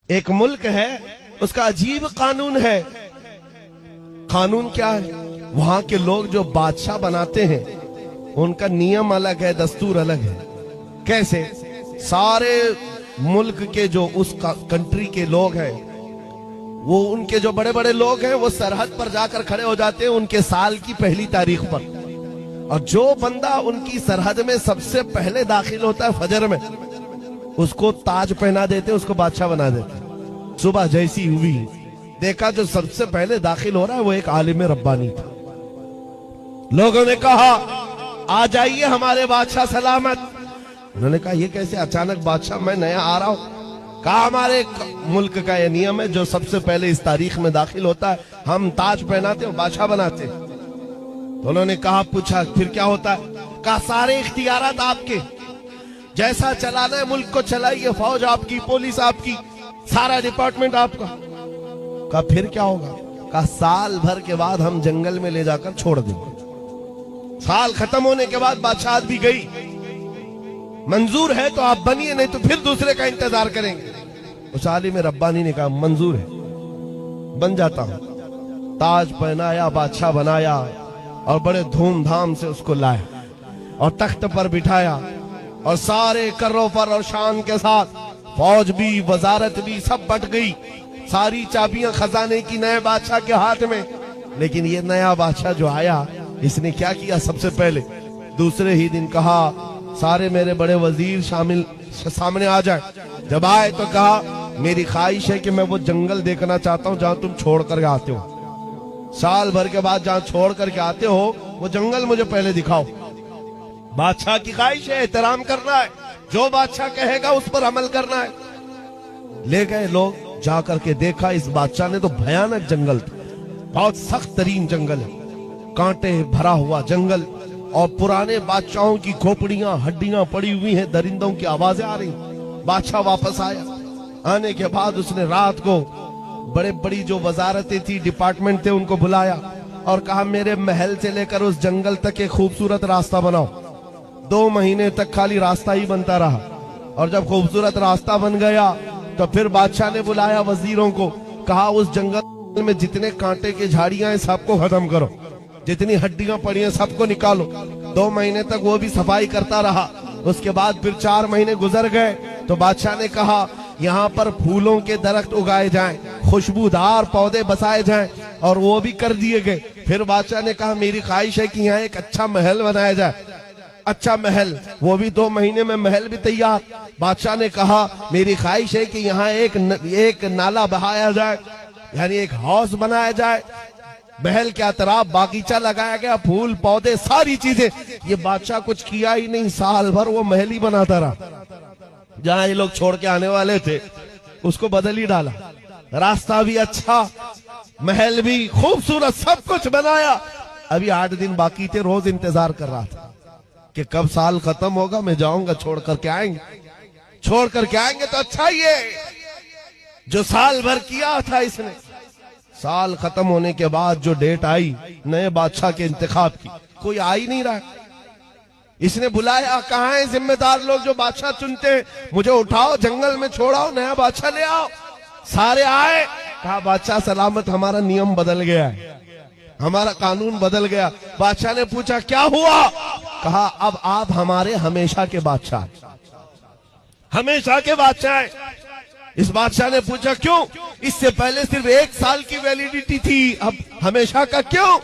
एक मुल्क है, उसका अजीब कानून है। कानून क्या है? वहां के लोग जो बादशाह बनाते हैं उनका नियम अलग है, दस्तूर अलग है। कैसे? सारे मुल्क के जो उस कंट्री के लोग हैं, वो उनके जो बड़े बड़े लोग हैं, वो सरहद पर जाकर खड़े हो जाते हैं उनके साल की पहली तारीख पर। और जो बंदा उनकी सरहद में सबसे पहले दाखिल होता है फजर में, उसको ताज पहना देते, उसको बादशाह बना देते। सुबह जैसी हुई देखा जो सबसे पहले दाखिल हो रहा है वो एक आलिम रब्बानी था। लोगों ने कहा आ जाइए हमारे बादशाह सलामत। उन्होंने कहा ये कैसे अचानक बादशाह, मैं नया आ रहा हूं। कहा हमारे मुल्क का ये नियम है, जो सबसे पहले इस तारीख में दाखिल होता है हम ताज पहनाते और बादशाह बनाते। तो उन्होंने कहा, पूछा फिर क्या होता है? कहा सारे इख्तियारात आपके, जैसा चलाना है मुल्क को चलाइए, फौज आपकी, पुलिस आपकी, सारा डिपार्टमेंट आपका। कहा फिर क्या होगा? कहा साल भर के बाद हम जंगल में ले जाकर छोड़ देंगे। साल खत्म होने के बाद बादशाह भी गई, मंजूर है तो आप बनिए, नहीं तो फिर दूसरे का इंतजार करेंगे। उस आलिम रब्बानी ने कहा मंजूर है, बन जाता हूं। ताज पहनाया, बादशाह बनाया और बड़े धूमधाम से उसको लाया और तख्त पर बिठाया और सारे कर्रों पर और शान के साथ फौज भी, वजारत भी सब बट गई। सारी चाबियां खजाने की नए बादशाह के हाथ में। लेकिन ये नया बादशाह जो आया, इसने क्या किया? सबसे पहले दूसरे ही दिन कहा सारे मेरे बड़े वजीर सामने आ जाए। जब आए तो कहा मेरी ख्वाहिश है कि मैं वो जंगल देखना चाहता हूं जहां तुम छोड़ कर आते हो। साल भर के बाद जहां छोड़ करके आते हो वो जंगल मुझे पहले दिखाओ। बादशाह की ख्वाहिश है, एहतराम करना है, जो बादशाह कहेगा उस पर अमल करना है। ले गए लोग, जा करके देखा इस बादशाह ने तो भयानक जंगल था, बहुत सख्त तरीन जंगल है, कांटे भरा हुआ जंगल और पुराने बादशाहों की खोपड़ियां, हड्डियां पड़ी हुई हैं, दरिंदों की आवाजें आ रही। बादशाह वापस आया। आने के बाद उसने रात को बड़े बड़ी जो वजारतें थी, डिपार्टमेंट थे, उनको बुलाया और कहा मेरे महल से लेकर उस जंगल तक एक खूबसूरत रास्ता बनाओ। 2 महीने तक खाली रास्ता ही बनता रहा और जब खूबसूरत रास्ता बन गया तो फिर बादशाह ने बुलाया वजीरों को, कहा उस जंगल में जितने कांटे की झाड़ियां हैं सबको खत्म करो, जितनी हड्डियां पड़ी हैं सबको निकालो। 2 महीने तक वो भी सफाई करता रहा। उसके बाद फिर 4 महीने गुजर गए तो बादशाह ने कहा यहाँ पर फूलों के दरख्त उगाए जाएं, खुशबूदार पौधे बसाए जाएं, और वो भी कर दिए गए। फिर बादशाह ने कहा मेरी ख्वाहिश है कि यहाँ एक अच्छा महल बनाया जाए। अच्छा महल, वो भी 2 महीने में महल भी तैयार। बादशाह ने कहा मेरी ख्वाहिश है कि यहाँ एक नाला बहाया जाए, यानी एक हाउस बनाया जाए। महल के अतराफ बागीचा लगाया गया, फूल पौधे सारी चीजें। ये बादशाह कुछ किया ही नहीं, साल भर वो महल ही बनाता रहा। जहां ये लोग छोड़ के आने वाले थे उसको बदल ही डाला। रास्ता भी अच्छा, महल भी खूबसूरत, सब कुछ बनाया। अभी 8 दिन बाकी थे, रोज इंतजार कर रहा था कि कब साल खत्म होगा, मैं जाऊंगा, छोड़ करके आएंगे। छोड़ करके आएंगे तो अच्छा ही है, जो साल भर किया था इसने। साल खत्म होने के बाद जो डेट आई नए बादशाह के इंतखाब की, कोई आ ही नहीं रहा। इसने बुलाया, कहाँ है जिम्मेदार लोग जो बादशाह चुनते हैं, मुझे उठाओ, जंगल में छोड़ाओ, नया बादशाह ले आओ। सारे आए। कहा बादशाह सलामत, हमारा नियम बदल गया है, हमारा कानून बदल गया। बादशाह ने पूछा क्या हुआ? कहा अब आप हमारे हमेशा के बादशाह, हमेशा के बादशाह हैं। इस बादशाह ने पूछा क्यों? इससे पहले सिर्फ 1 साल की वैलिडिटी थी, अब हमेशा का क्यों?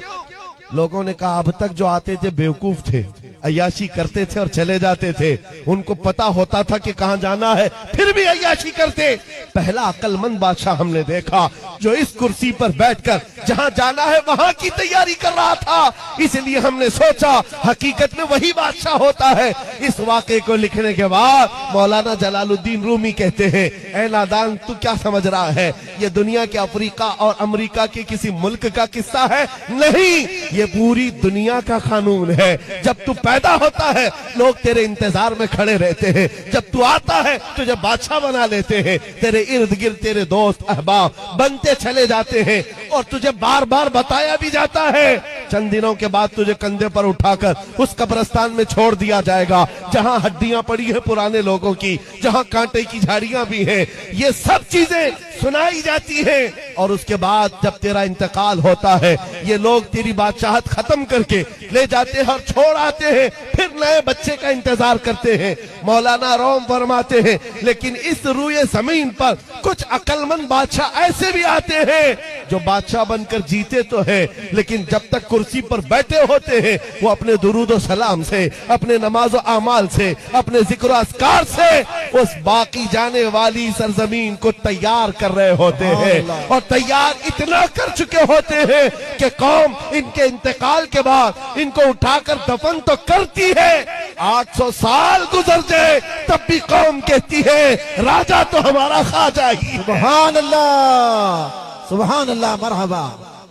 लोगों ने कहा अब तक जो आते थे बेवकूफ थे, अय्याशी करते थे और चले जाते थे, उनको पता होता था कि कहां जाना है, फिर भी अय्याशी करते। पहला अक्लमंद बादशाह हमने देखा जो इस कुर्सी पर बैठकर जहां जाना है वहां की तैयारी कर रहा था। इसलिए हमने सोचा हकीकत में वही बादशाह होता है। इस वाक़े को लिखने के बाद मौलाना जलालुद्दीन रूमी कहते हैं, ऐ नादान तू क्या समझ रहा है, ये दुनिया के अफ्रीका और अमेरिका के किसी मुल्क का किस्सा है? नहीं, ये पूरी दुनिया का कानून है। जब तू पैदा होता है लोग तेरे इंतजार में खड़े रहते हैं, जब तू आता है तुझे बादशाह बना लेते हैं, तेरे इर्द गिर्द तेरे दोस्त अहबाब बनते चले जाते हैं और तुझे बार बार बताया भी जाता है चंद दिनों के बाद तुझे कंधे पर उठाकर उस कब्रिस्तान में छोड़ दिया जाएगा जहां हड्डियां पड़ी हैं पुराने लोगों की, जहां कांटे की झाड़ियां भी हैं। ये सब चीजें सुनाई जाती हैं और उसके बाद जब तेरा इंतकाल होता है ये लोग तेरी बादशाहत खत्म करके ले जाते हैं और छोड़ आते हैं, फिर नए बच्चे का इंतजार करते हैं। मौलाना रोम फरमाते हैं लेकिन इस रूए जमीन पर कुछ अक्लमंद बादशाह ऐसे भी आते हैं जो बादशाह बनकर जीते तो है लेकिन जब तक कुर्सी पर बैठे होते हैं वो अपने दुरूद व सलाम से, अपने नमाज व आमाल से, अपने जिक्र अस्कार से उस बाकी जाने वाली सरजमीन को तैयार कर रहे होते हैं और तैयार इतना कर चुके होते हैं कि कौम इनके इंतकाल के बाद इनको उठाकर दफन तो करती है, 800 साल गुजर जाए तब भी कौम कहती है राजा तो हमारा ख्वाजा ही। सुभान अल्लाह, सुभान अल्लाह, मरहबा,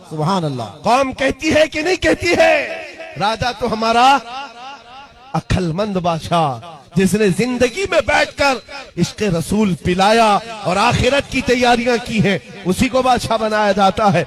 सुभान अल्लाह। कौम कहती है कि नहीं कहती है राजा तो हमारा अक्लमंद बादशाह जिसने जिंदगी में बैठकर इश्क़ रसूल पिलाया और आखिरत की तैयारियां की हैं उसी को बादशाह बनाया जाता है।